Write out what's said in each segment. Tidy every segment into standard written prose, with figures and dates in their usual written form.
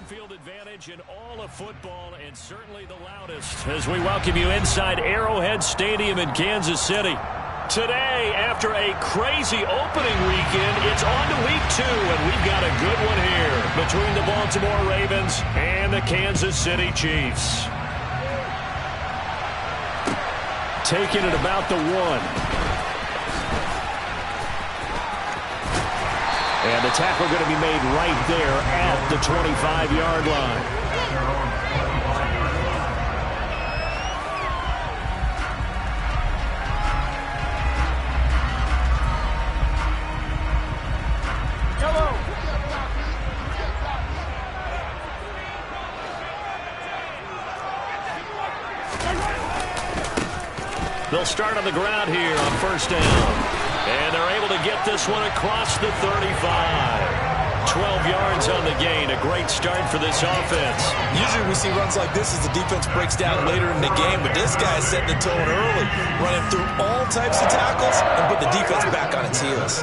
field advantage in all of football, and certainly the loudest, as we welcome you inside Arrowhead Stadium in Kansas City. Today, after a crazy opening weekend, it's on to week 2, and we've got a good one here between the Baltimore Ravens and the Kansas City Chiefs. Taking it about the 1. And the tackle going to be made right there at the 25-yard line. They'll start on the ground here on first down. And they're able to get this one across the 35. 12 yards on the gain. A great start for this offense. Usually we see runs like this as the defense breaks down later in the game, but this guy is setting the tone early, running through all types of tackles and put the defense back on its heels.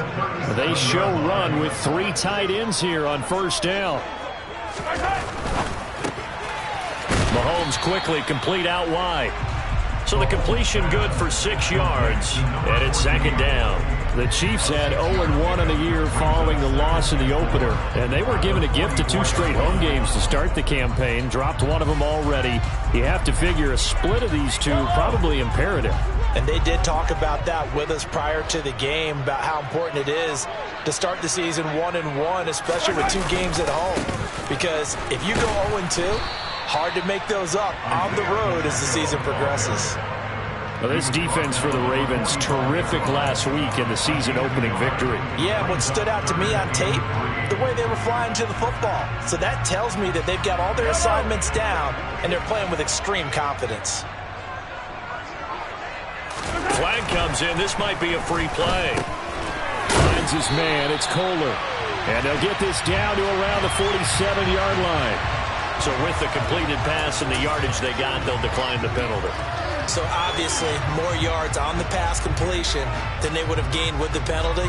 They show run with 3 tight ends here on first down. Mahomes quickly complete out wide. So the completion good for 6 yards, and it's second down. The Chiefs had 0-1 in the year following the loss in the opener, and they were given a gift of 2 straight home games to start the campaign. Dropped one of them already. You have to figure a split of these 2 probably imperative. And they did talk about that with us prior to the game, about how important it is to start the season 1-1, especially with 2 games at home. Because if you go 0-2, hard to make those up on the road as the season progresses. Well, this defense for the Ravens, terrific last week in the season-opening victory. Yeah, what stood out to me on tape, the way they were flying to the football. So that tells me that they've got all their assignments down, and they're playing with extreme confidence. Flag comes in. This might be a free play. Finds his man. It's Kohler. And they'll get this down to around the 47-yard line. So with the completed pass and the yardage they got, they'll decline the penalty. So obviously, more yards on the pass completion than they would have gained with the penalty.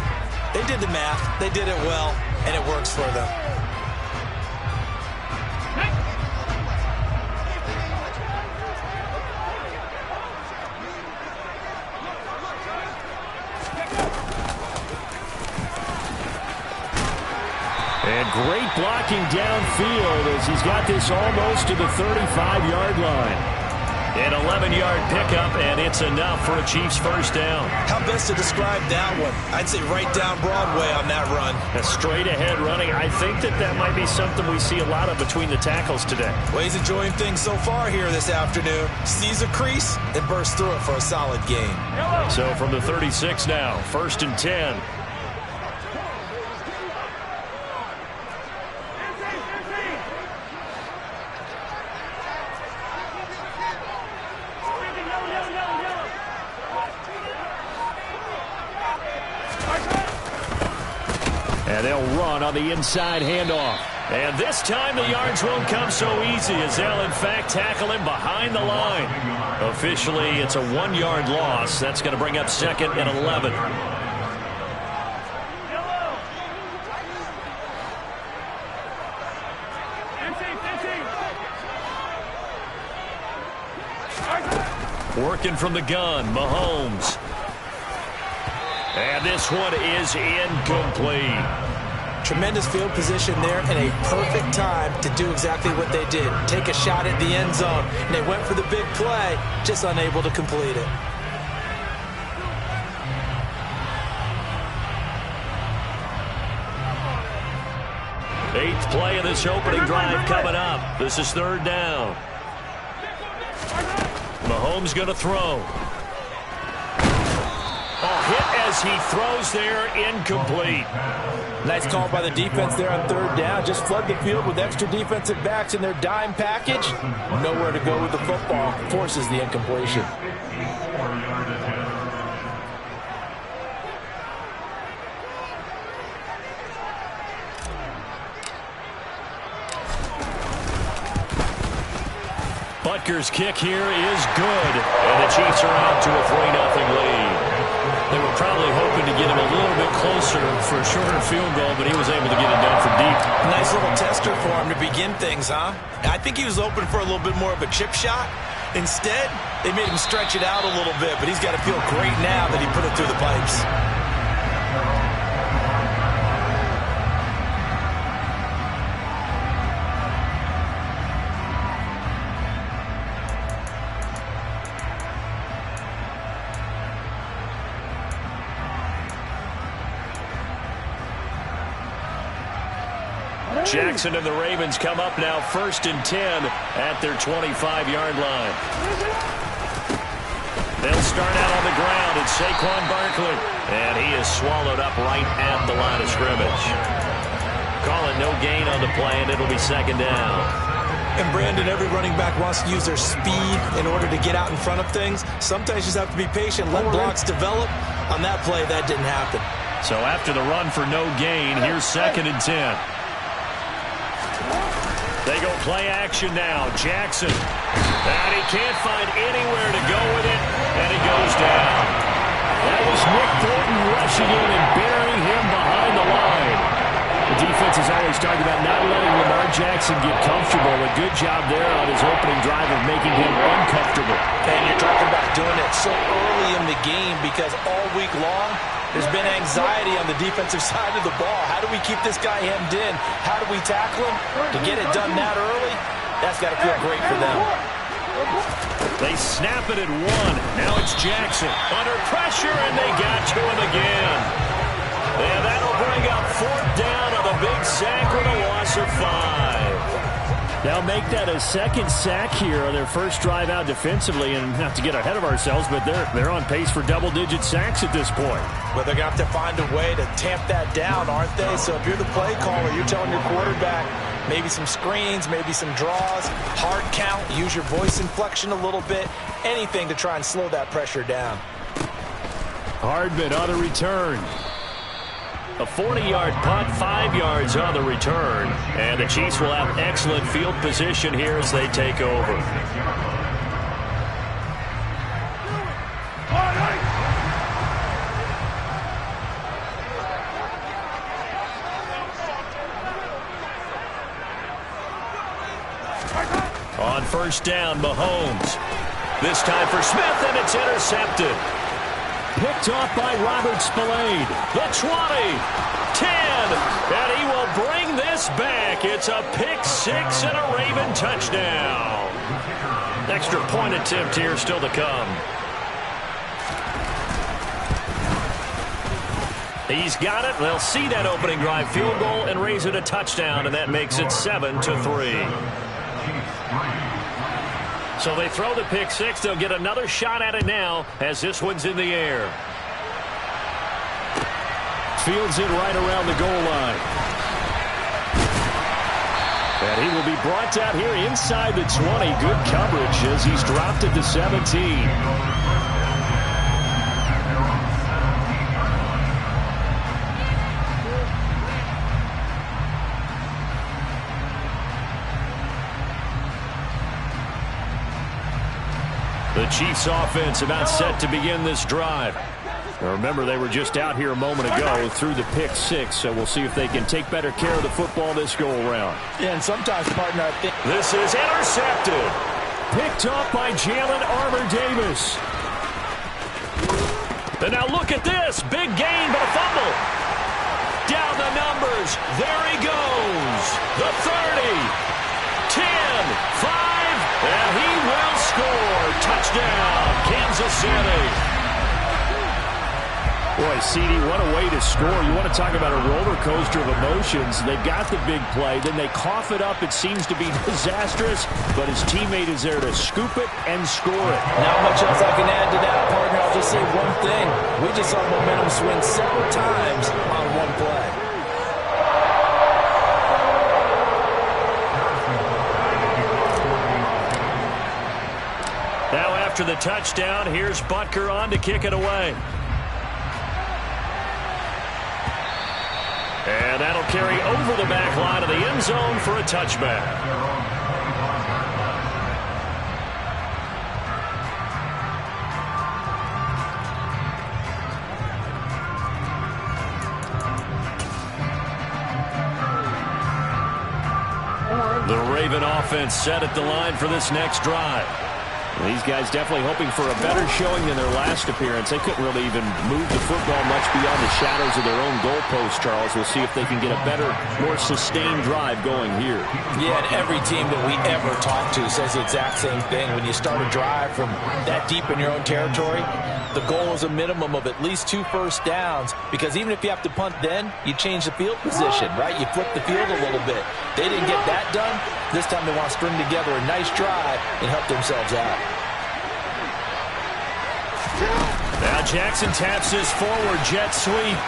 They did the math. They did it well, and it works for them. And great blocking downfield as he's got this almost to the 35-yard line. An 11-yard pickup, and it's enough for a Chiefs first down. How best to describe that one? I'd say right down Broadway on that run. A straight-ahead running. I think that might be something we see a lot of between the tackles today. Well, he's enjoying things so far here this afternoon. Sees a crease and bursts through it for a solid gain. So from the 36 now, first and 10. And they'll run on the inside handoff. And this time the yards won't come so easy as they'll, in fact, tackle him behind the line. Officially, it's a 1-yard loss. That's going to bring up second and 11. Working from the gun, Mahomes. And this one is incomplete. Tremendous field position there and a perfect time to do exactly what they did. Take a shot at the end zone. And they went for the big play, just unable to complete it. Eighth play of this opening drive coming up. This is third down. Mahomes going to throw. Hit as he throws there, incomplete. Nice call by the defense there on third down. Just flood the field with extra defensive backs in their dime package. Nowhere to go with the football. Forces the incompletion. Butker's kick here is good. And the Chiefs are out to a 3-0 lead. They were probably hoping to get him a little bit closer for a shorter field goal, but he was able to get it done from deep. Nice little tester for him to begin things, huh? I think he was hoping for a little bit more of a chip shot. Instead, they made him stretch it out a little bit, but he's got to feel great now that he put it through the pipes. Jackson and the Ravens come up now 1st and 10 at their 25-yard line. They'll start out on the ground. It's Saquon Barkley. And he is swallowed up right at the line of scrimmage. Calling no gain on the play, and it'll be 2nd down. And Brandon, every running back wants to use their speed in order to get out in front of things. Sometimes you just have to be patient, let blocks develop. On that play, that didn't happen. So after the run for no gain, here's 2nd and 10. They go play action now. Jackson. And he can't find anywhere to go with it, and he goes down. That was Nick Thornton rushing in and burying him behind the line. The defense has always talked about not letting Lamar Jackson get comfortable. A good job there on his opening drive of making him uncomfortable. And you're talking about doing it so early in the game because all week long, there's been anxiety on the defensive side of the ball. How do we keep this guy hemmed in? How do we tackle him? To get it done that early, that's got to feel great for them. They snap it at 1. Now it's Jackson under pressure, and they got to him again. And that'll bring up 4th down on the big sack with a loss of 5. They'll make that a 2nd sack here on their first drive out defensively, and not to get ahead of ourselves, but they're on pace for double-digit sacks at this point. But they're going to have to find a way to tamp that down, aren't they? So if you're the play caller, you're telling your quarterback maybe some screens, maybe some draws, hard count, use your voice inflection a little bit, anything to try and slow that pressure down. Hardman on the return. A 40-yard punt, 5 yards on the return. And the Chiefs will have excellent field position here as they take over. On 1st down, Mahomes. This time for Smith, and it's intercepted. Picked off by Robert Spillane. The 20, 10, and he will bring this back. It's a pick 6 and a Raven touchdown. Extra point attempt here still to come. He's got it. They'll see that opening drive field goal and raise it a touchdown, and that makes it 7-3. So they throw the pick 6. They'll get another shot at it now as this one's in the air. Fields it right around the goal line. And he will be brought down here inside the 20. Good coverage as he's dropped it to 17. The Chiefs offense about set to begin this drive. Now remember, they were just out here a moment ago through the pick 6, so we'll see if they can take better care of the football this go-around. Yeah, and sometimes, partner, I think this is intercepted. Picked off by Jalen Armour-Davis. And now look at this. Big gain, but a fumble. Down the numbers. There he goes. The 30. 10. 5. And he will score. Touchdown, Kansas City. Boy, CD, what a way to score. You want to talk about a roller coaster of emotions. They've got the big play, then they cough it up. It seems to be disastrous, but his teammate is there to scoop it and score it. Not much else I can add to that, partner. I'll just say one thing. We just saw momentum swing several times on one play. Now after the touchdown, here's Butker on to kick it away. And that'll carry over the back line of the end zone for a touchback. Raven offense set at the line for this next drive. These guys definitely hoping for a better showing than their last appearance. They couldn't really even move the football much beyond the shadows of their own goalpost, Charles. We'll see if they can get a better, more sustained drive going here. Yeah, and every team that we ever talk to says the exact same thing. When you start a drive from that deep in your own territory, the goal is a minimum of at least 2 first downs, because even if you have to punt then, you change the field position, right? You flip the field a little bit. They didn't get that done. This time they want to string together a nice drive and help themselves out. Now Jackson taps his forward jet sweep.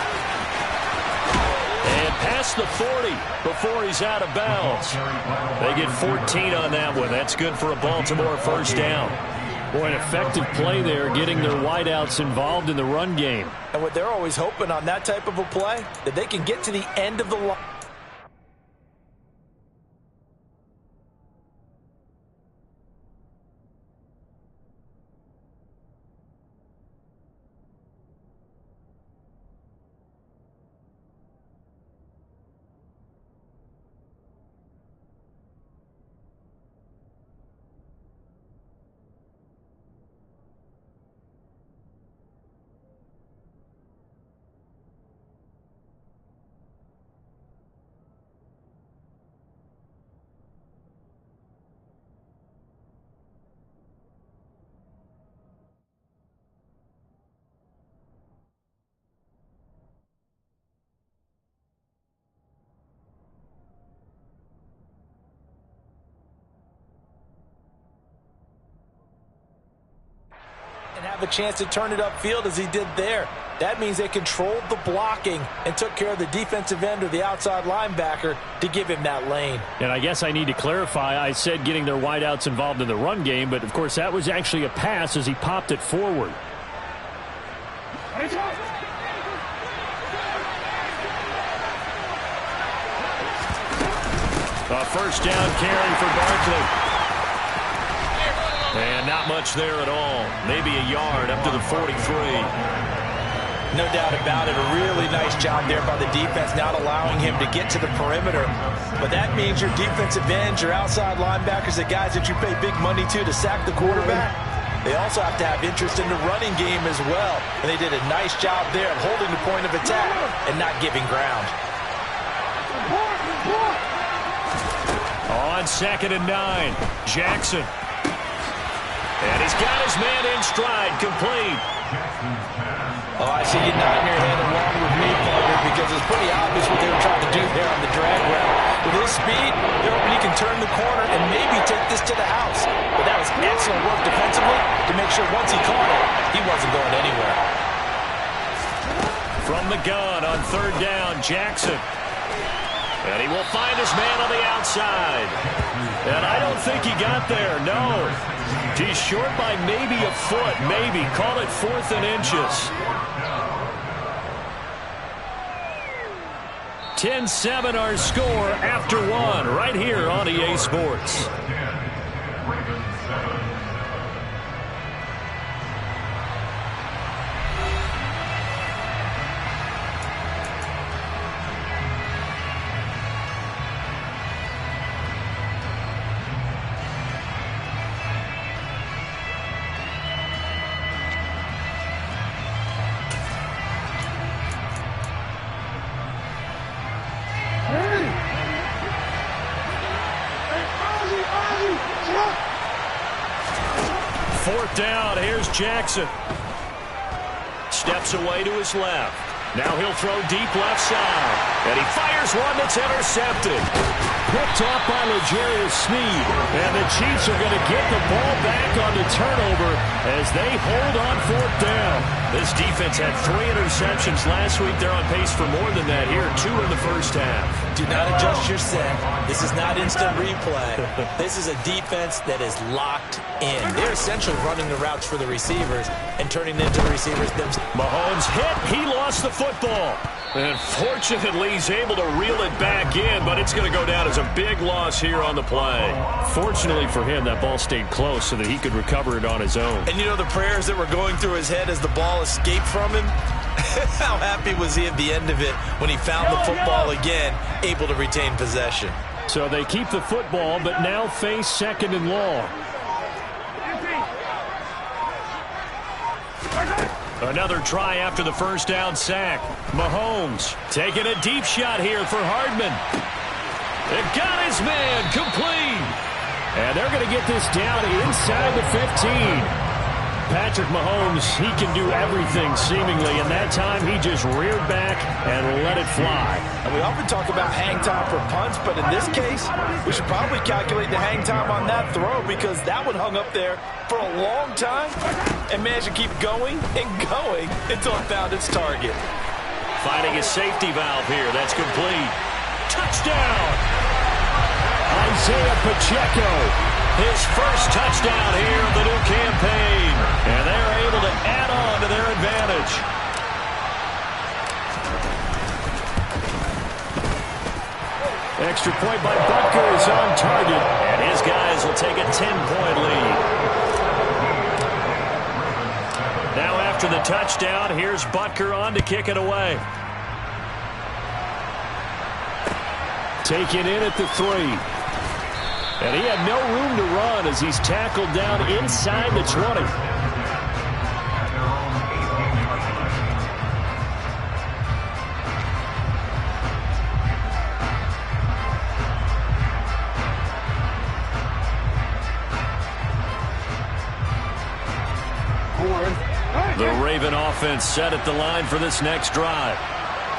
And past the 40 before he's out of bounds. They get 14 on that one. That's good for a Baltimore first down. Boy, an effective play there, getting their wideouts involved in the run game. And what they're always hoping on that type of a play, that they can get to the end of the line. And have a chance to turn it upfield as he did there. That means they controlled the blocking and took care of the defensive end or the outside linebacker to give him that lane. And I guess I need to clarify, I said getting their wideouts involved in the run game, but of course that was actually a pass as he popped it forward. A first down carry for Barkley. And not much there at all. Maybe a yard up to the 43. No doubt about it. A really nice job there by the defense, not allowing him to get to the perimeter. But that means your defensive ends, your outside linebackers, the guys that you pay big money to sack the quarterback, they also have to have interest in the running game as well. And they did a nice job there of holding the point of attack and not giving ground. On 2nd and 9, Jackson. And he's got his man in stride, complete. Oh, I see you nodding your head along with me, partner, because it's pretty obvious what they were trying to do there on the drag route. With his speed, they're hoping he can turn the corner and maybe take this to the house. But that was excellent work defensively to make sure once he caught it, he wasn't going anywhere. From the gun on 3rd down, Jackson. And he will find his man on the outside. And I don't think he got there, no. He's short by maybe a foot, maybe. Call it 4th and inches. 10-7 our score after 1 right here on EA Sports. Down, here's Jackson. Steps away to his left. Now he'll throw deep left side. And he fires one that's intercepted. Picked off by L'Jarius Sneed. And the Chiefs are going to get the ball back on the turnover as they hold on 4th down. This defense had 3 interceptions last week. They're on pace for more than that here. 2 in the first half. Do not adjust your set. This is not instant replay. This is a defense that is locked in. They're essentially running the routes for the receivers and turning them into the receivers themselves. Mahomes hit. He lost the football. And fortunately, he's able to reel it back in, but it's going to go down as a big loss here on the play. Fortunately for him, that ball stayed close so that he could recover it on his own. And you know the prayers that were going through his head as the ball escaped from him? How happy was he at the end of it when he found the football again, able to retain possession? So they keep the football, but now face 2nd and long. Another try after the first down sack. Mahomes taking a deep shot here for Hardman. It got his man complete. And they're going to get this down inside the 15. Patrick Mahomes, he can do everything seemingly, and that time he just reared back and let it fly. And we often talk about hang time for punts, but in this case, we should probably calculate the hang time on that throw because that one hung up there for a long time and managed to keep going and going until it found its target. Finding a safety valve here. That's complete. Touchdown! Isaiah Pacheco. His first touchdown here of the new campaign. And they're able to add on to their advantage. Extra point by Butker is on target. And his guys will take a 10-point lead. Now after the touchdown, here's Butker on to kick it away. Taken in at the 3. And he had no room to run as he's tackled down inside the 20. The Raven offense set at the line for this next drive.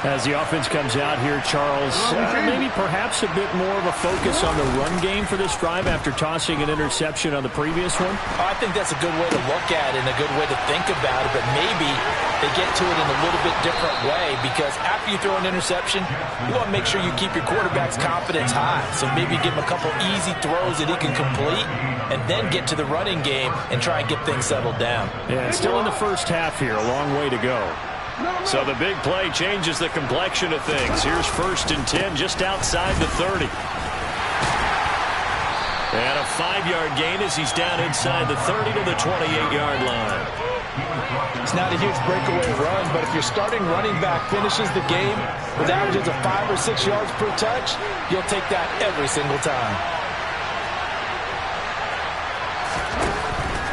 As the offense comes out here, Charles, maybe perhaps a bit more of a focus on the run game for this drive after tossing an interception on the previous one? I think that's a good way to look at it and a good way to think about it, but maybe they get to it in a little bit different way because after you throw an interception, you want to make sure you keep your quarterback's confidence high. So maybe give him a couple easy throws that he can complete and then get to the running game and try and get things settled down. Yeah, still in the first half here, a long way to go. So the big play changes the complexion of things. Here's 1st and 10 just outside the 30. And a 5-yard gain as he's down inside the 30 to the 28-yard line. It's not a huge breakaway run, but if your starting running back finishes the game with averages of 5 or 6 yards per touch, you'll take that every single time.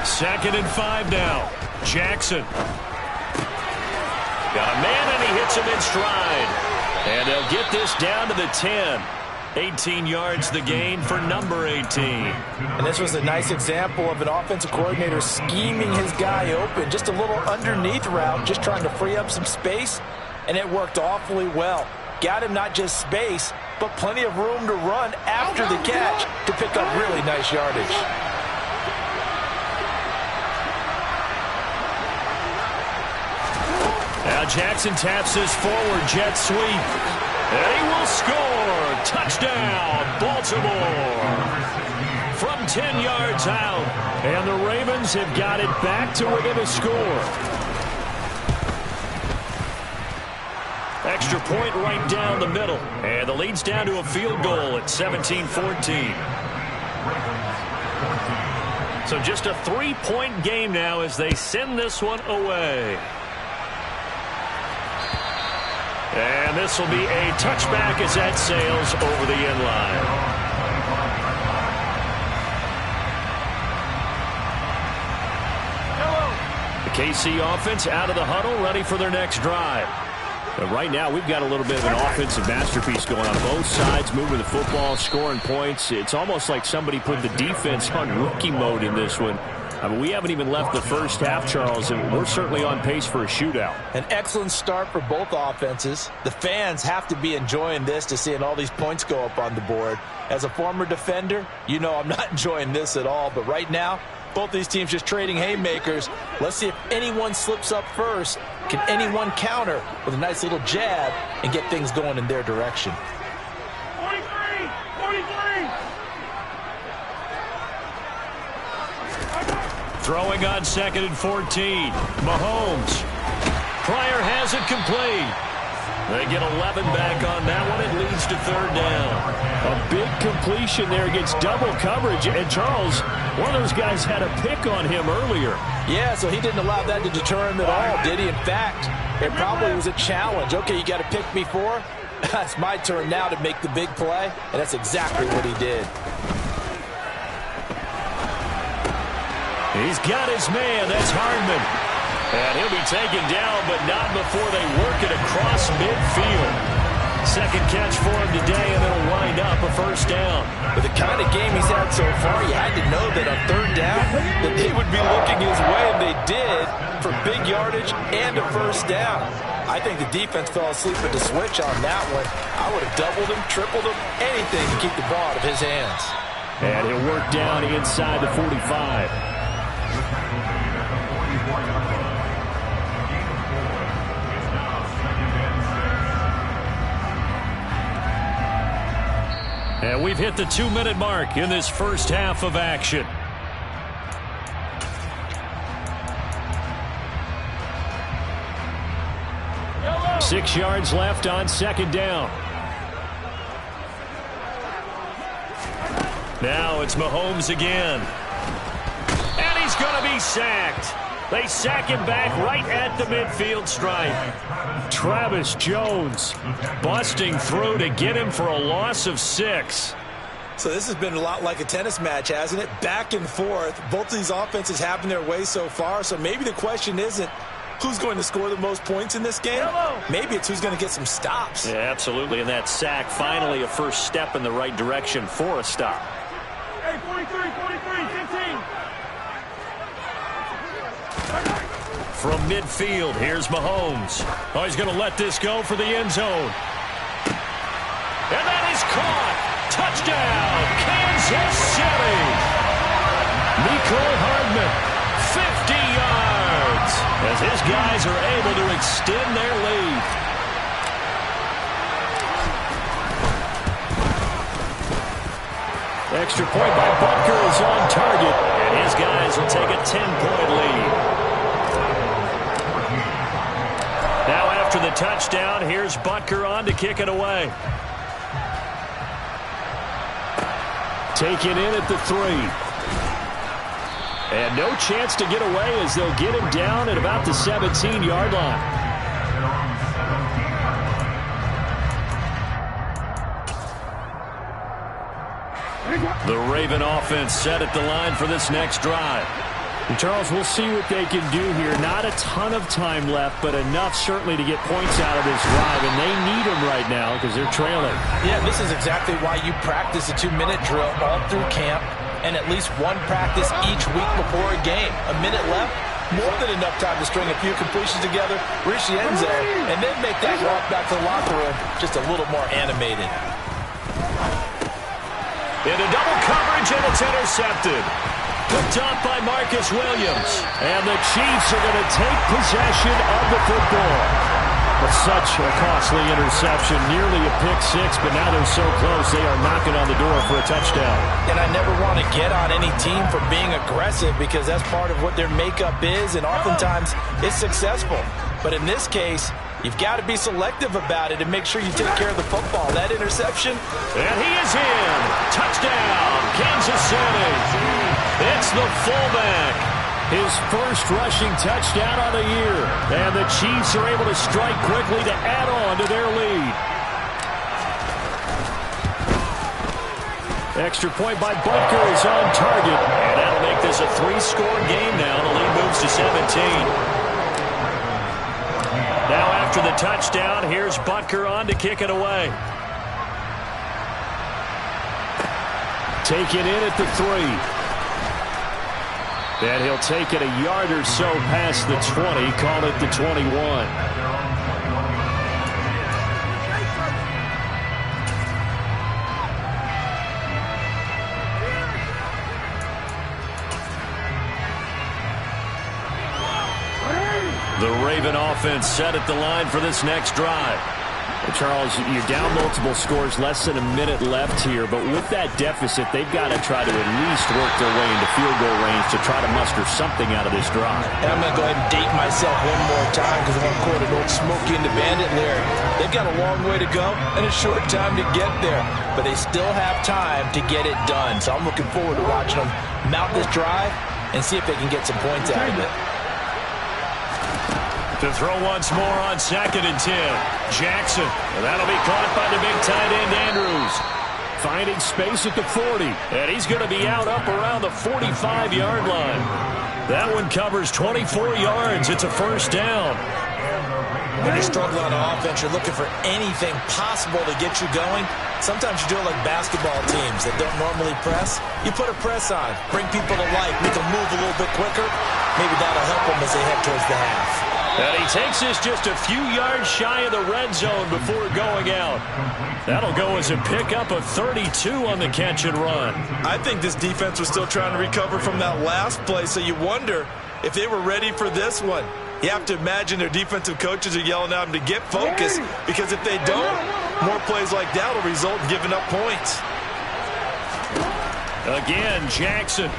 2nd and 5 now. Jackson. Got a man, and he hits him in stride. And they'll get this down to the 10. 18 yards the gain for number 18. And this was a nice example of an offensive coordinator scheming his guy open. Just a little underneath route, just trying to free up some space. And it worked awfully well. Got him not just space, but plenty of room to run after the catch to pick up really nice yardage. Now Jackson taps his forward jet sweep. And he will score. Touchdown, Baltimore. From 10 yards out. And the Ravens have got it back to within a score. Extra point right down the middle. And the lead's down to a field goal at 17-14. So just a 3-point game now as they send this one away. And this will be a touchback as that sails over the end line. The KC offense out of the huddle, ready for their next drive. But right now, we've got a little bit of an offensive masterpiece going on both sides, moving the football, scoring points. It's almost like somebody put the defense on rookie mode in this one. I mean, we haven't even left the first half, Charles, and we're certainly on pace for a shootout. An excellent start for both offenses. The fans have to be enjoying this to seeing all these points go up on the board. As a former defender, you know I'm not enjoying this at all. But right now, both these teams just trading haymakers. Let's see if anyone slips up first. Can anyone counter with a nice little jab and get things going in their direction? 43! Throwing on 2nd and 14. Mahomes. Pryor has it complete. They get 11 back on that one. It leads to 3rd down. A big completion there against double coverage. And Charles, one of those guys had a pick on him earlier. Yeah, so he didn't allow that to deter him at all, did he? In fact, it probably was a challenge. Okay, you got to pick me for. It's my turn now to make the big play, and that's exactly what he did. He's got his man. That's Hardman. And he'll be taken down, but not before they work it across midfield. Second catch for him today, and it'll wind up a first down. With the kind of game he's had so far, you had to know that on third down that they would be looking his way, and they did, for big yardage and a first down. I think the defense fell asleep at the switch on that one. I would have doubled him, tripled him, anything to keep the ball out of his hands. And he'll work down inside the 45. And we've hit the 2-minute mark in this first half of action. Yellow. 6 yards left on second down. Now it's Mahomes again. And he's going to be sacked. They sack him back right at the midfield stripe. Travis Jones busting through to get him for a loss of 6. So this has been a lot like a tennis match, hasn't it? Back and forth. Both of these offenses having their way so far. So maybe the question isn't who's going to score the most points in this game. Maybe it's who's going to get some stops. Yeah, absolutely. And that sack, finally a first step in the right direction for a stop. Hey, 43, 15. From midfield, here's Mahomes. Oh, he's going to let this go for the end zone. And that is caught. Touchdown, Kansas City. Mecole Hardman, 50 yards, as his guys are able to extend their lead. Extra point by Butker is on target, and his guys will take a 10-point lead. Now after the touchdown, here's Butker on to kick it away. Taken in at the 3. And no chance to get away as they'll get him down at about the 17-yard line. The Raven offense set at the line for this next drive. And Charles, we'll see what they can do here. Not a ton of time left, but enough certainly to get points out of this drive, and they need them right now because they're trailing. Yeah, this is exactly why you practice a 2-minute drill all through camp and at least one practice each week before a game. A minute left, more than enough time to string a few completions together, reach the end zone, and then make that walk back to the locker room just a little more animated. Into double coverage, and it's intercepted. Picked off by Marcus Williams. And the Chiefs are going to take possession of the football. But such a costly interception. Nearly a pick 6, but now they're so close they are knocking on the door for a touchdown. And I never want to get on any team for being aggressive because that's part of what their makeup is, and oftentimes it's successful. But in this case, you've got to be selective about it and make sure you take care of the football. That interception. And he is in. Touchdown, Kansas City. It's the fullback. His first rushing touchdown of the year. And the Chiefs are able to strike quickly to add on to their lead. Extra point by Butker is on target. And that'll make this a 3-score game now. The lead moves to 17. Now after the touchdown, here's Butker on to kick it away. Taken in at the 3. And he'll take it a yard or so past the 20, call it the 21. The Raven offense set at the line for this next drive. Well, Charles, you're down multiple scores, less than a minute left here, but with that deficit, they've got to try to at least work their way into field goal range to try to muster something out of this drive. And I'm going to go ahead and date myself one more time because I want to quote an old Smokey and the Bandit lyric. They've got a long way to go and a short time to get there, but they still have time to get it done. So I'm looking forward to watching them mount this drive and see if they can get some points out of it. To throw once more on 2nd and 10. Jackson. And that'll be caught by the big tight end, Andrews. Finding space at the 40. And he's going to be out up around the 45-yard line. That one covers 24 yards. It's a first down. When you struggle on offense, you're looking for anything possible to get you going. Sometimes you do it like basketball teams that don't normally press. You put a press on, bring people to life, make them move a little bit quicker. Maybe that'll help them as they head towards the half. And he takes this just a few yards shy of the red zone before going out. That'll go as a pickup of 32 on the catch and run. I think this defense was still trying to recover from that last play, so you wonder if they were ready for this one. You have to imagine their defensive coaches are yelling at them to get focused, because if they don't, more plays like that will result in giving up points. Again, Jackson.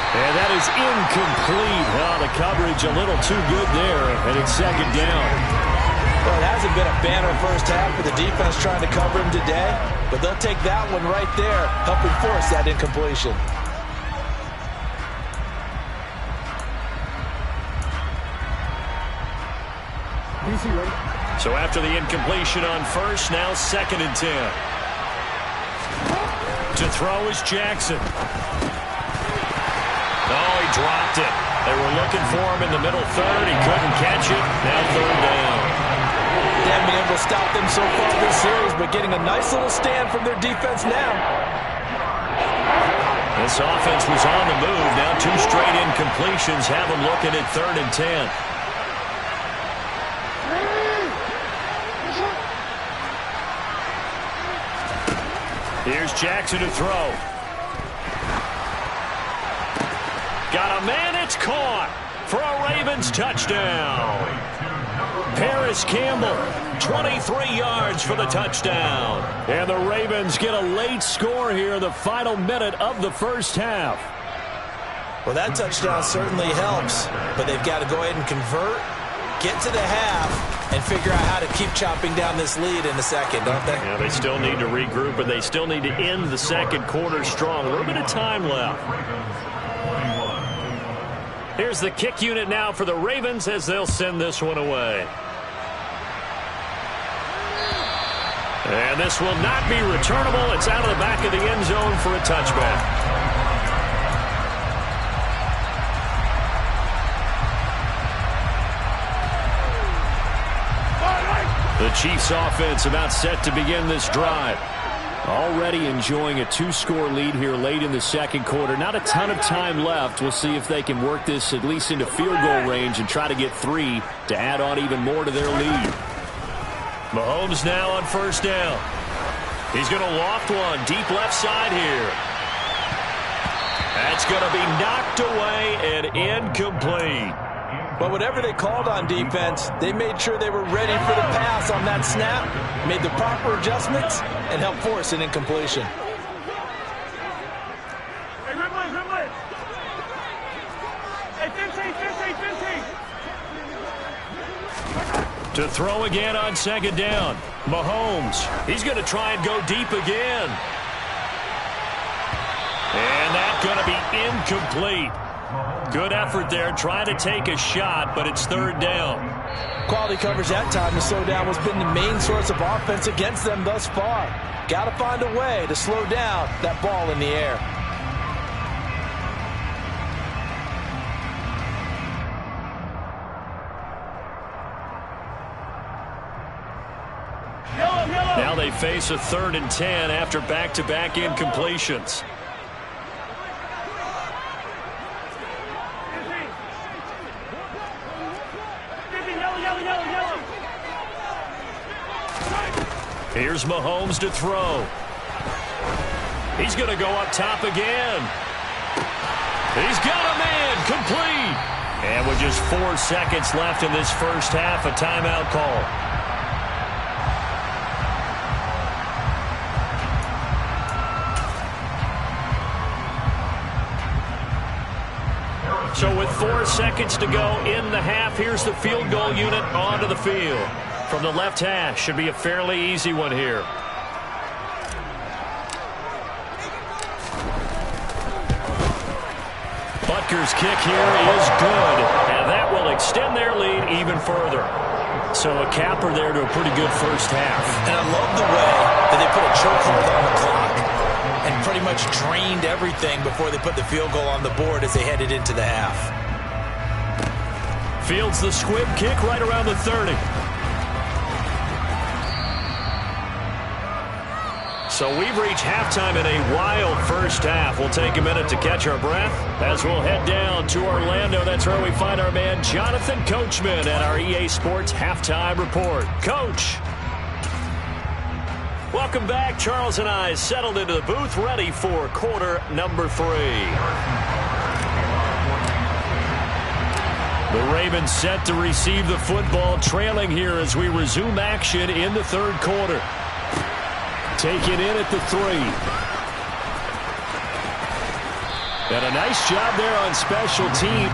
And that is incomplete. Oh, the coverage a little too good there, and it's 2nd down. Well, it hasn't been a banner first half for the defense trying to cover him today, but they'll take that one right there, helping force that incompletion. So after the incompletion on first, now 2nd and 10. To throw is Jackson. Oh, he dropped it. They were looking for him in the middle third. He couldn't catch it. Now 3rd down. They haven't been able to stop them so far this series, but getting a nice little stand from their defense now. This offense was on the move. Now 2 straight incompletions have them looking at 3rd and 10. Here's Jackson to throw. Got a man, it's caught for a Ravens touchdown. Paris Campbell, 23 yards for the touchdown. And the Ravens get a late score here in the final minute of the first half. Well, that touchdown certainly helps, but they've got to go ahead and convert, get to the half, and figure out how to keep chopping down this lead in the second, don't they? Yeah, they still need to regroup, and they still need to end the second quarter strong. A little bit of time left. Here's the kick unit now for the Ravens as they'll send this one away. And this will not be returnable. It's out of the back of the end zone for a touchback. The Chiefs offense about set to begin this drive. Already enjoying a 2-score lead here late in the second quarter. Not a ton of time left. We'll see if they can work this at least into field goal range and try to get 3 to add on even more to their lead. Mahomes now on first down. He's going to loft one deep left side here. That's going to be knocked away and incomplete. But whatever they called on defense, they made sure they were ready for the pass on that snap, made the proper adjustments, and helped force an incompletion. Hey, Ridley. Hey, 15. To throw again on second down. Mahomes. He's going to try and go deep again. And that's going to be incomplete. Good effort there, trying to take a shot, but it's third down. Quality coverage that time to slow down has been the main source of offense against them thus far. Got to find a way to slow down that ball in the air. Now they face a 3rd and 10 after back-to-back incompletions. Here's Mahomes to throw. He's going to go up top again. He's got a man, complete. And with just 4 seconds left in this first half, a timeout call. So with 4 seconds to go in the half, here's the field goal unit onto the field. From the left hash, should be a fairly easy one here. Butker's kick here is good, and that will extend their lead even further. So a capper there to a pretty good first half. And I love the way that they put a chokehold on the clock and pretty much drained everything before they put the field goal on the board as they headed into the half. Fields the squib kick right around the 30. So we've reached halftime in a wild first half. We'll take a minute to catch our breath as we'll head down to Orlando. That's where we find our man Jonathan Coachman at our EA Sports Halftime Report. Coach. Welcome back. Charles and I settled into the booth ready for quarter number 3. The Ravens set to receive the football, trailing here as we resume action in the third quarter. Taken in at the 3. And a nice job there on special teams.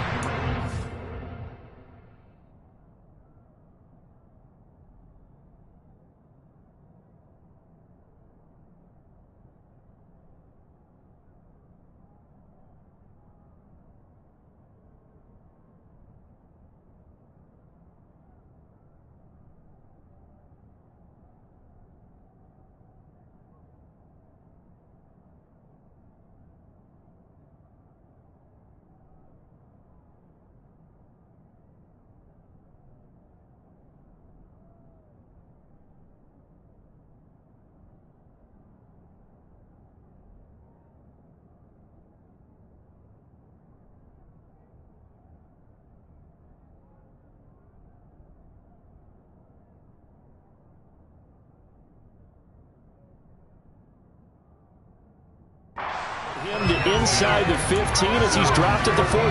Him to inside the 15 as he's dropped at the 14.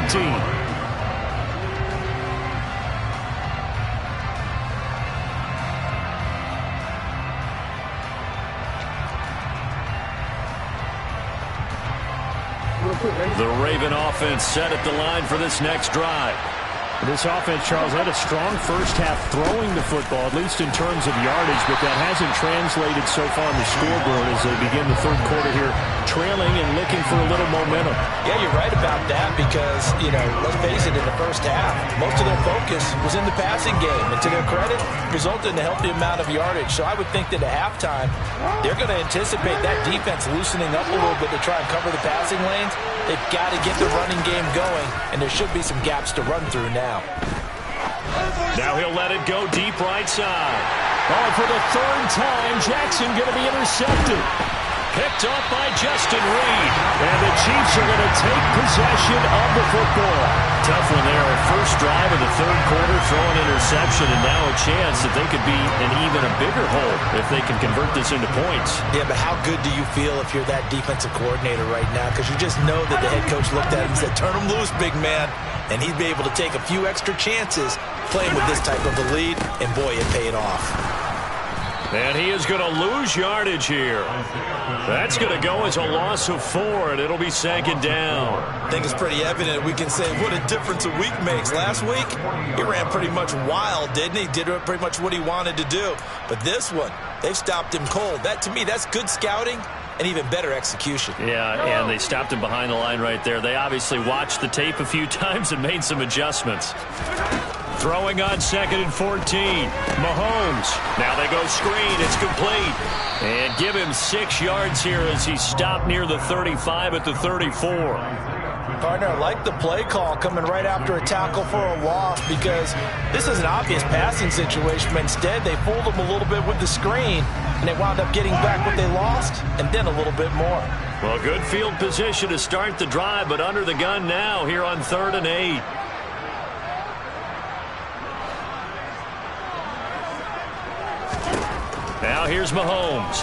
The Raven offense set at the line for this next drive. This offense, Charles, had a strong first half throwing the football, at least in terms of yardage, but that hasn't translated so far in the scoreboard as they begin the third quarter here, trailing and looking for a little momentum. Yeah, you're right about that because, let's face it, in the first half, most of their focus was in the passing game. And to their credit, resulted in a healthy amount of yardage. So I would think that at halftime, they're going to anticipate that defense loosening up a little bit to try and cover the passing lanes. They've got to get the running game going, and there should be some gaps to run through now. Now he'll let it go deep right side. Oh, for the third time, Jackson going to be intercepted. Picked off by Justin Reed. And the Chiefs are going to take possession of the football. Tough one there. First drive of the third quarter, throwing interception, and now a chance that they could be in even a bigger hole if they can convert this into points. Yeah, but how good do you feel if you're that defensive coordinator right now? Because you just know that the head coach looked at him and said, turn him loose, big man. And he'd be able to take a few extra chances playing with this type of a lead, and boy, it paid off. And he is going to lose yardage here. That's going to go as a loss of 4, and it'll be second down. I think it's pretty evident. We can say what a difference a week makes. Last week, he ran pretty much wild, didn't he? Did pretty much what he wanted to do. But this one, they've stopped him cold. That, to me, that's good scouting and even better execution. Yeah, and they stopped him behind the line right there. They obviously watched the tape a few times and made some adjustments. Throwing on 2nd and 14. Mahomes. Now they go screen. It's complete. And give him 6 yards here as he stopped near the 35 at the 34. Partner, I like the play call coming right after a tackle for a loss because this is an obvious passing situation, but instead they fooled him a little bit with the screen, and they wound up getting back what they lost and then a little bit more. Well, good field position to start the drive, but under the gun now here on 3rd and 8. Now here's Mahomes.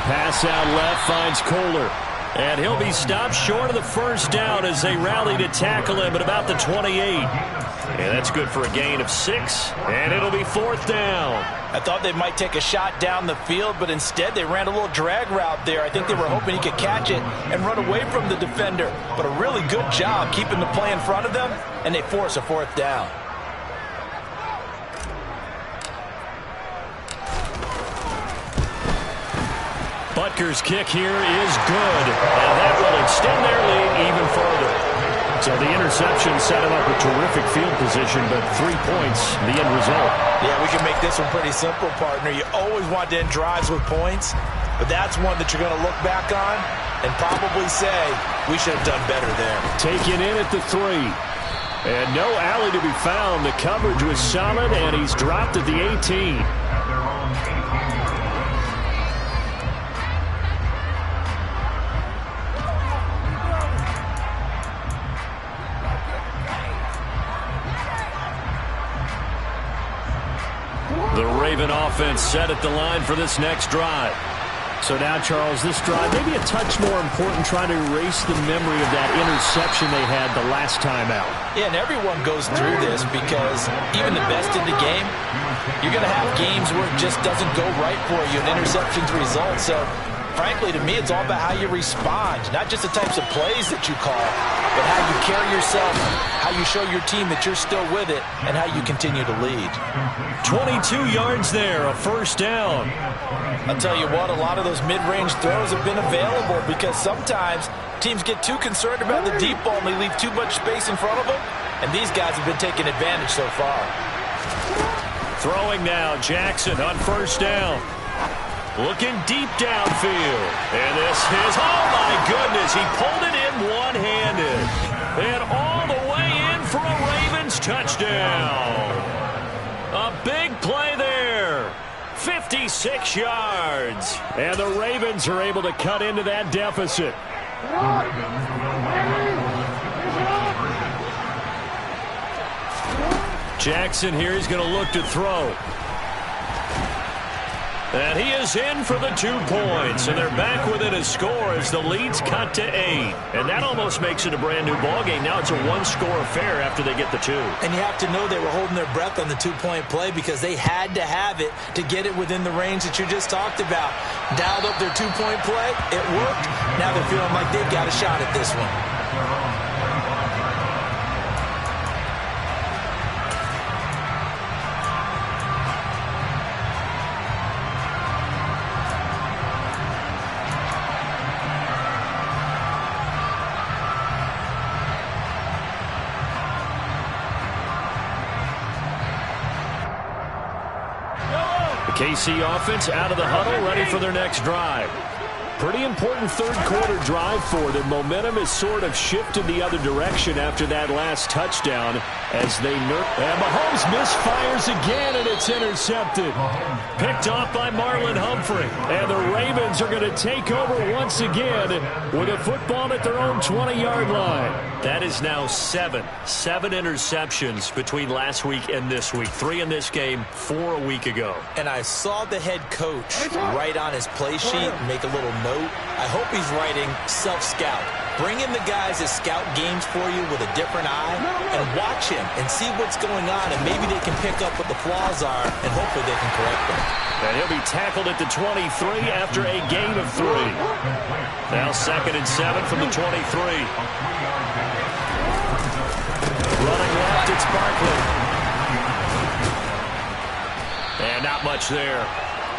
Pass out left finds Kohler. And he'll be stopped short of the first down as they rally to tackle him at about the 28. And that's good for a gain of 6. And it'll be 4th down. I thought they might take a shot down the field, but instead they ran a little drag route there. I think they were hoping he could catch it and run away from the defender. But a really good job keeping the play in front of them, and they force a 4th down. Butker's kick here is good, and that will extend their lead even further. So the interception set him up a terrific field position, but 3 points, the end result. Yeah, we can make this one pretty simple, partner. You always want to end drives with points, but that's one that you're going to look back on and probably say, we should have done better there. Taken in at the 3. And no alley to be found. The coverage was solid, and he's dropped at the 18. The Raven offense set at the line for this next drive. So now, Charles, this drive maybe a touch more important, trying to erase the memory of that interception they had the last time out. Yeah, and everyone goes through this because even the best in the game, you're going to have games where it just doesn't go right for you, and interceptions result. So, frankly, to me, it's all about how you respond, not just the types of plays that you call, but how you carry yourself, how you show your team that you're still with it, and how you continue to lead. 22 yards there, a first down. I'll tell you what, a lot of those mid-range throws have been available because sometimes teams get too concerned about the deep ball and they leave too much space in front of them, and these guys have been taking advantage so far. Throwing now, Jackson on first down. Looking deep downfield. And this is, oh my goodness, he pulled it in one-handed. And all the way in for a Ravens touchdown. A big play there. 56 yards. And the Ravens are able to cut into that deficit. Jackson here, he's going to look to throw. And he is in for the 2 points. And they're back within a score as the lead's cut to 8. And that almost makes it a brand new ballgame. Now it's a one-score affair after they get the 2. And you have to know they were holding their breath on the 2-point play because they had to have it to get it within the range that you just talked about. Dialed up their 2-point play. It worked. Now they're feeling like they've got a shot at this one. KC offense out of the huddle, ready for their next drive. Pretty important third-quarter drive for them. Momentum has sort of shifted the other direction after that last touchdown as they and Mahomes misfires again, and it's intercepted. Picked off by Marlon Humphrey. And the Ravens are going to take over once again with a football at their own 20-yard line. That is now 7 interceptions between last week and this week. 3 in this game, 4 a week ago. And I saw the head coach write on his play sheet and make a little note. I hope he's writing self-scout. Bring in the guys that scout games for you with a different eye and watch him and see what's going on, and maybe they can pick up what the flaws are and hopefully they can correct them. And he'll be tackled at the 23 after a gain of 3. Now 2nd and 7 from the 23. Running left, it's Barkley. And not much there.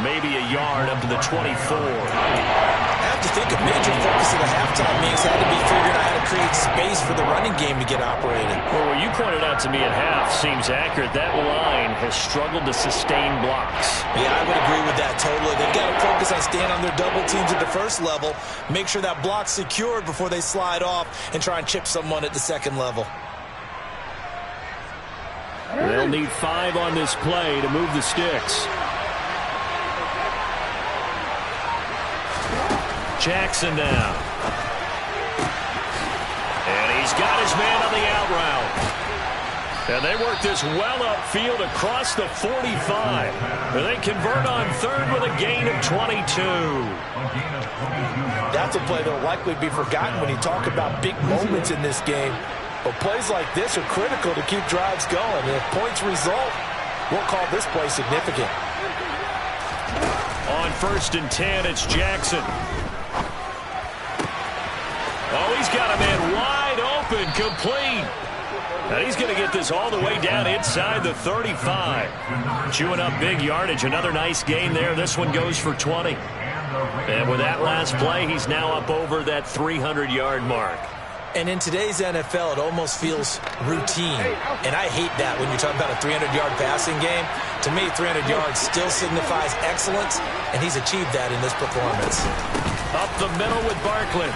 Maybe a yard up to the 24. I have to think a major focus of the halftime meetings had to be figuring out how to create space for the running game to get operated. Well, what you pointed out to me at half seems accurate. That line has struggled to sustain blocks. Yeah, I would agree with that totally. They've got to focus on staying on their double teams at the first level, make sure that block's secured before they slide off and try and chip someone at the second level. They'll need 5 on this play to move the sticks. Jackson now. And he's got his man on the out route. And they work this well upfield across the 45. And they convert on 3rd with a gain of 22. That's a play that will likely be forgotten when you talk about big moments in this game. But plays like this are critical to keep drives going. And if points result, we'll call this play significant. On 1st and 10, it's Jackson. Oh, he's got a man wide open, complete. And he's going to get this all the way down inside the 35. Chewing up big yardage. Another nice gain there. This one goes for 20. And with that last play, he's now up over that 300-yard mark. And in today's NFL, it almost feels routine. And I hate that when you're talking about a 300-yard passing game. To me, 300 yards still signifies excellence, and he's achieved that in this performance. Up the middle with Barkley.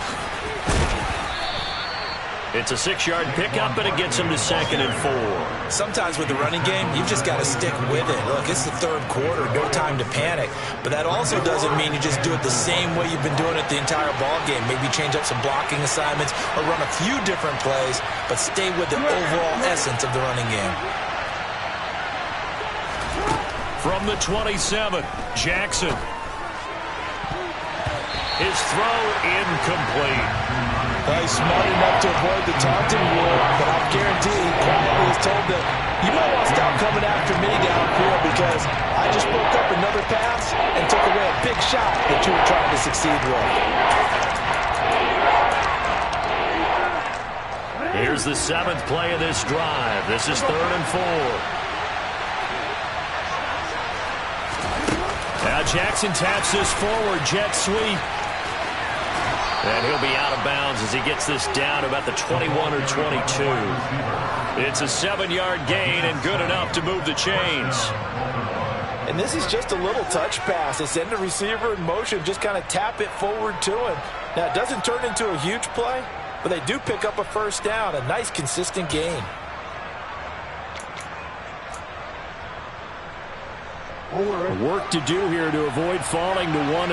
It's a 6-yard pickup, and it gets him to 2nd and 4. Sometimes with the running game, you've just got to stick with it. Look, it's the third quarter, no time to panic. But that also doesn't mean you just do it the same way you've been doing it the entire ball game. Maybe change up some blocking assignments or run a few different plays, but stay with the overall essence of the running game. From the 27, Jackson. His throw incomplete. Well, he's smart enough to avoid the taunting rule, but I guarantee he quietly is told that you might want to stop coming after me downfield because I just broke up another pass and took away a big shot that you were trying to succeed with. Here's the 7th play of this drive. This is 3rd and 4. Now Jackson taps this forward jet sweep. And he'll be out of bounds as he gets this down about the 21 or 22. It's a 7-yard gain and good enough to move the chains. And this is just a little touch pass. They send the receiver in motion, just kind of tap it forward to him. Now, it doesn't turn into a huge play, but they do pick up a first down, a nice, consistent gain. Work to do here to avoid falling to 1-1,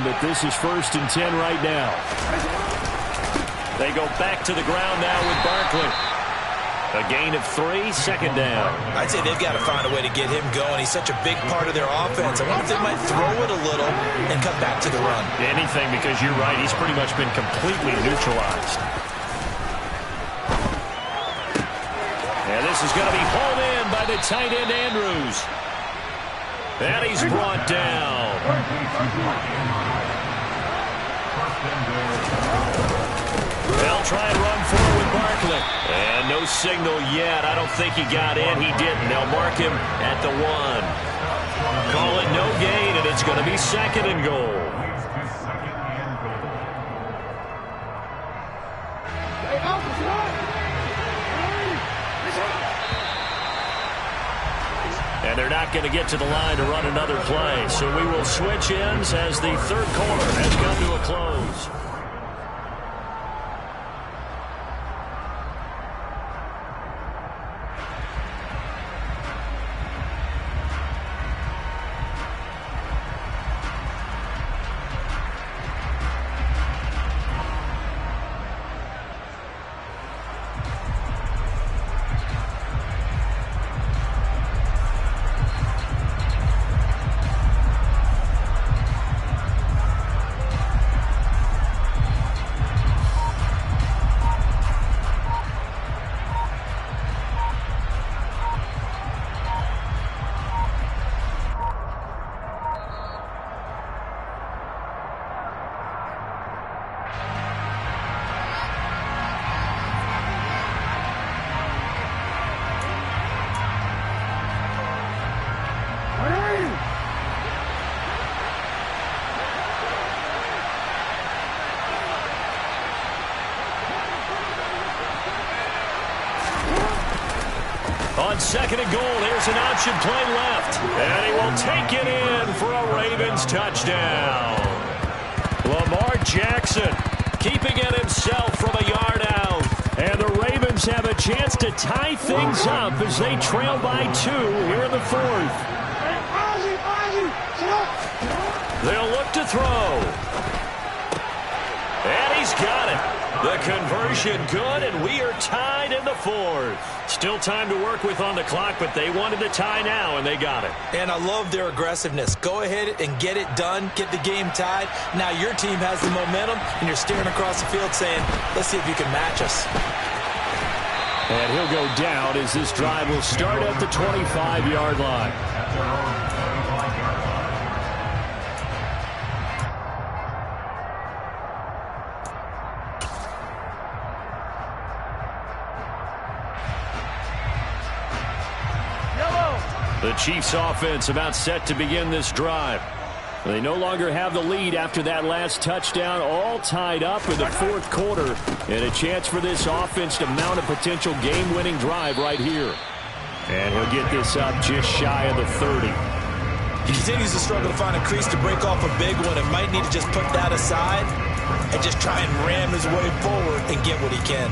but this is 1st and 10 right now. They go back to the ground now with Barkley. A gain of 3, 2nd down. I'd say they've got to find a way to get him going. He's such a big part of their offense. I wonder if they might throw it a little and come back to the run. Anything, because you're right, he's pretty much been completely neutralized. And this is going to be hauled in by the tight end Andrews. And he's brought down. They'll try and run forward with Barkley. And no signal yet. I don't think he got in. He didn't. They'll mark him at the 1. Call it no gain, and it's going to be 2nd and goal. And they're not going to get to the line to run another play. So we will switch ends as the 3rd quarter has come to a close. On 2nd and goal, here's an option play left. And he will take it in for a Ravens touchdown. Lamar Jackson keeping it himself from a yard out. And the Ravens have a chance to tie things up as they trail by 2 here in the 4th. They'll look to throw. And he's got it. The conversion good, and we are tied in the 4th. Still time to work with on the clock, but they wanted the tie now, and they got it. And I love their aggressiveness. Go ahead and get it done, get the game tied. Now your team has the momentum, and you're staring across the field saying, let's see if you can match us. And he'll go down as this drive will start at the 25-yard line. The Chiefs offense about set to begin this drive. They no longer have the lead after that last touchdown, all tied up in the fourth quarter, and a chance for this offense to mount a potential game-winning drive right here. And he'll get this up just shy of the 30. He continues to struggle to find a crease to break off a big one and might need to just put that aside and just try and ram his way forward and get what he can.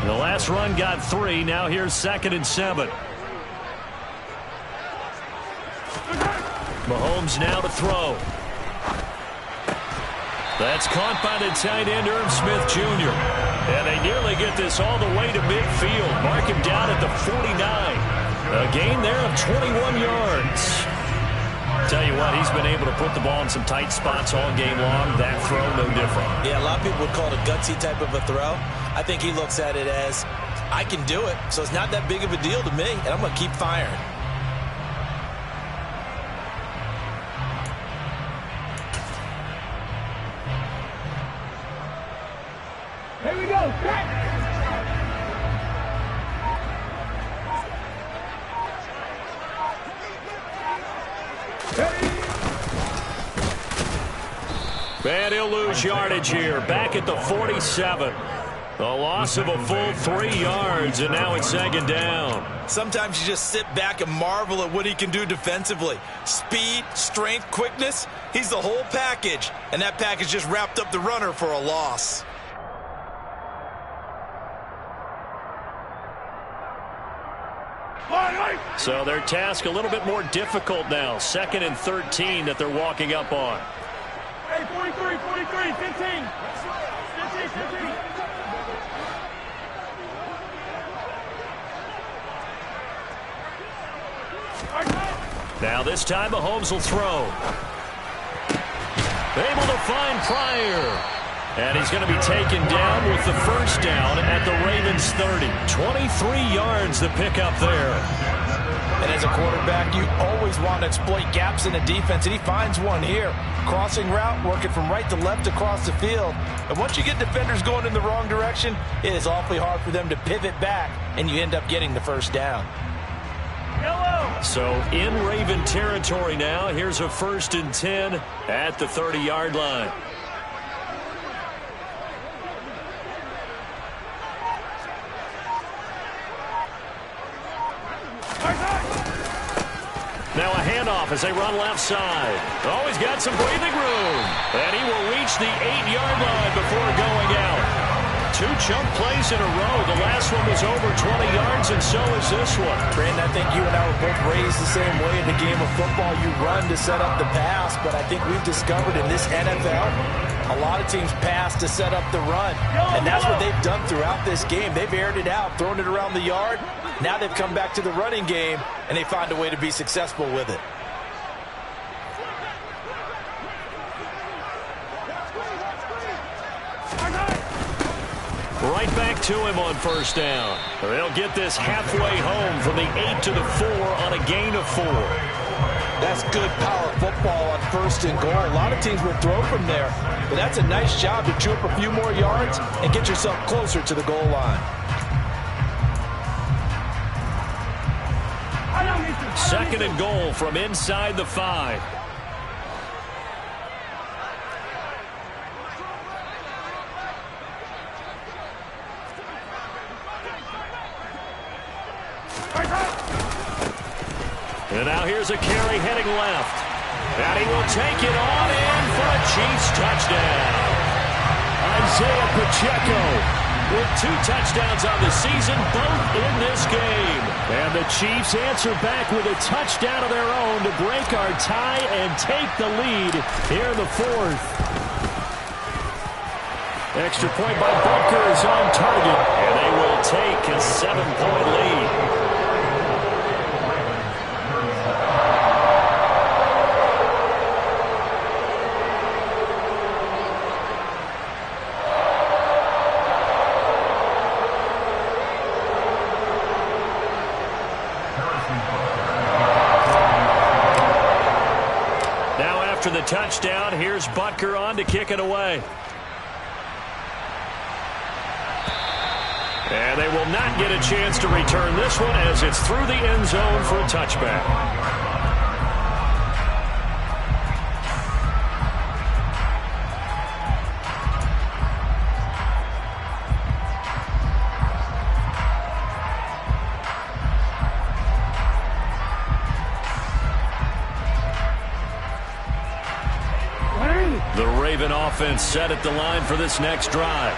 The last run got 3. Now here's 2nd and 7. Mahomes now to throw. That's caught by the tight end, Irv Smith Jr. And they nearly get this all the way to midfield. Mark him down at the 49. A gain there of 21 yards. Tell you what, he's been able to put the ball in some tight spots all game long. That throw, no different. Yeah, a lot of people would call it a gutsy type of a throw. I think he looks at it as, I can do it, so it's not that big of a deal to me, and I'm going to keep firing. Here we go. And he'll lose yardage here. Back at the 47. The loss of a full 3 yards, and now it's 2nd down. Sometimes you just sit back and marvel at what he can do defensively. Speed, strength, quickness, he's the whole package. And that package just wrapped up the runner for a loss. So their task a little bit more difficult now. 2nd and 13 that they're walking up on. Hey, 43, 43, 15. 15. Now this time Mahomes will throw. Able to find Pryor. And he's going to be taken down with the first down at the Ravens 30. 23 yards to pick up there. And as a quarterback, you always want to exploit gaps in the defense, and he finds one here. Crossing route, working from right to left across the field. And once you get defenders going in the wrong direction, it is awfully hard for them to pivot back, and you end up getting the first down. So in Raven territory now, here's a 1st and 10 at the 30-yard line. Now a handoff as they run left side. Oh, he's got some breathing room. And he will reach the 8-yard line before going out. 2 chunk plays in a row. The last one was over 20 yards, and so is this one. Brandon, I think you and I were both raised the same way in the game of football. You run to set up the pass, but I think we've discovered in this NFL, a lot of teams pass to set up the run. And that's what they've done throughout this game. They've aired it out, thrown it around the yard. Now they've come back to the running game, and they find a way to be successful with it. Right back to him on first down. They'll get this halfway home from the 8 to the 4 on a gain of 4. That's good power football on 1st and goal. A lot of teams will throw from there, but that's a nice job to chew up a few more yards and get yourself closer to the goal line. 2nd and goal from inside the 5. And now here's a carry heading left. And he will take it on in for a Chiefs touchdown. Isaiah Pacheco with 2 touchdowns on the season, both in this game. And the Chiefs answer back with a touchdown of their own to break our tie and take the lead here in the 4th. Extra point by Butker is on target, and they will take a 7-point lead. After the touchdown, here's Butker on to kick it away. And they will not get a chance to return this one as it's through the end zone for a touchback. The Raven offense set at the line for this next drive.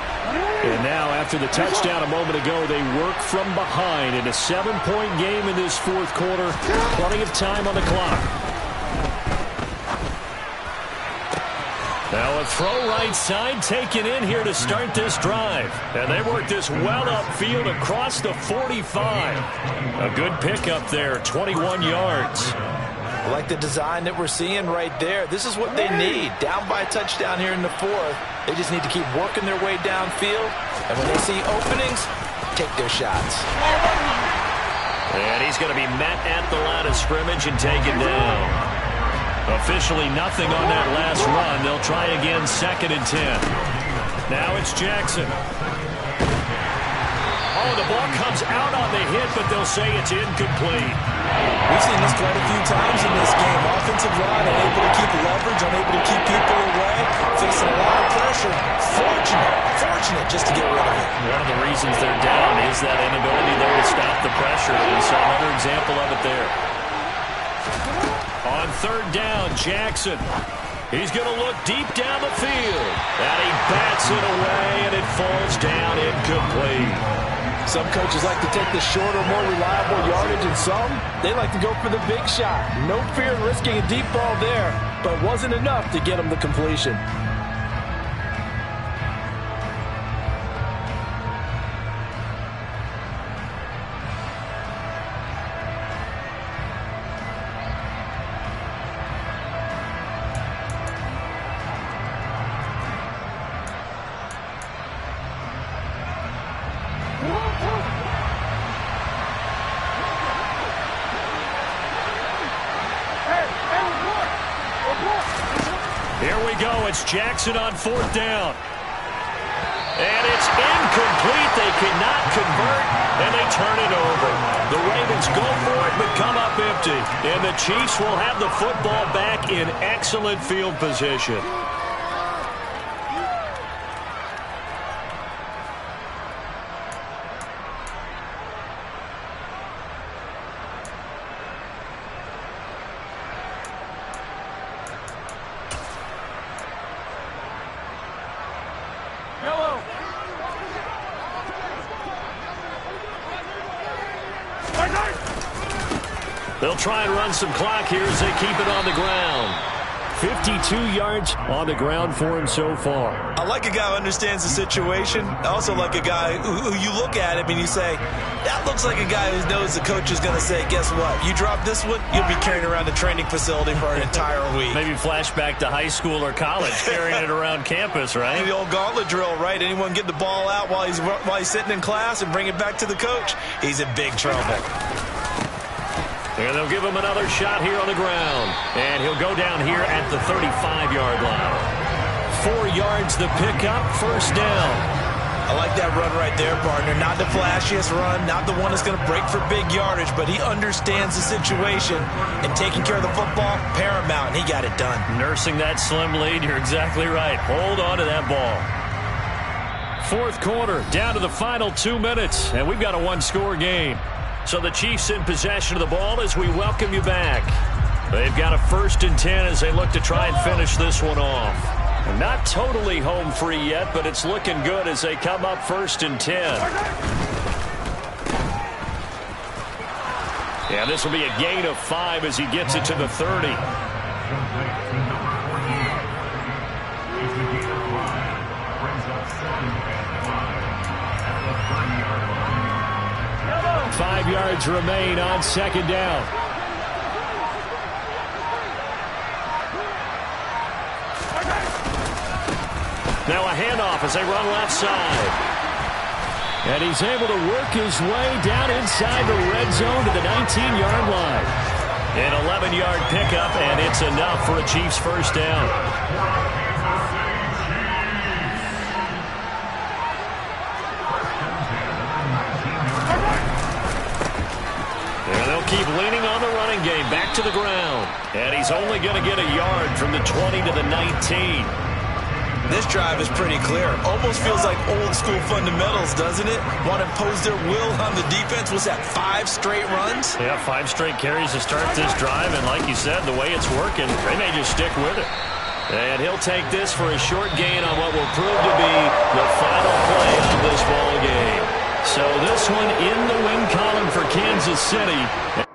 And now, after the touchdown a moment ago, they work from behind in a 7-point game in this fourth quarter. Plenty of time on the clock. Now a throw right side taken in here to start this drive. And they work this well upfield across the 45. A good pickup there, 21 yards. I like the design that we're seeing right there. This is what they need. Down by a touchdown here in the fourth. They just need to keep working their way downfield. And when they see openings, take their shots. And he's going to be met at the line of scrimmage and taken down. Officially nothing on that last run. They'll try again, 2nd and 10. Now it's Jackson. Oh, the ball comes out on the hit, but they'll say it's incomplete. We've seen this quite a few times in this game. Offensive line unable to keep leverage, unable to keep people away, facing a lot of pressure. Fortunate just to get rid of it. One of the reasons they're down is that inability there to stop the pressure. We saw another example of it there. On 3rd down, Jackson. He's going to look deep down the field. And he bats it away, and it falls down incomplete. Some coaches like to take the shorter, more reliable yardage, and some, they like to go for the big shot. No fear in risking a deep ball there, but wasn't enough to get them the completion. Here we go. It's Jackson on 4th down. And it's incomplete. They cannot convert, and they turn it over. The Ravens go for it, but come up empty. And the Chiefs will have the football back in excellent field position. They'll try and run some clock here as they keep it on the ground. 52 yards on the ground for him so far. I like a guy who understands the situation. I also like a guy who you look at him and you say, that looks like a guy who knows the coach is going to say, guess what? You drop this one, you'll be carrying around the training facility for an entire week. Maybe flashback to high school or college, carrying it around campus, right? The old gauntlet drill, right? Anyone get the ball out while he's sitting in class and bring it back to the coach, he's in big trouble. And they'll give him another shot here on the ground. And he'll go down here at the 35-yard line. 4 yards the pickup, 1st down. I like that run right there, partner. Not the flashiest run, not the one that's going to break for big yardage, but he understands the situation, and taking care of the football, paramount, and he got it done. Nursing that slim lead, you're exactly right. Hold on to that ball. 4th quarter, down to the final 2 minutes, and we've got a one-score game. So the Chiefs in possession of the ball as we welcome you back. They've got a 1st and 10 as they look to try and finish this one off. Not totally home free yet, but it's looking good as they come up 1st and 10. Yeah, this will be a gain of 5 as he gets it to the 30. Five yards remain on 2nd down. Now a handoff as they run left side. And he's able to work his way down inside the red zone to the 19-yard line. An 11-yard pickup, and it's enough for a Chiefs 1st down. keep leaning on the running game. Back to the ground. And he's only going to get a yard from the 20 to the 19. This drive is pretty clear. Almost feels like old school fundamentals, doesn't it? Want to impose their will on the defense. Was that 5 straight runs? Yeah, 5 straight carries to start this drive. And like you said, the way it's working, they may just stick with it. And he'll take this for a short gain on what will prove to be the final play of this ball game. So this one in the win column for Kansas City.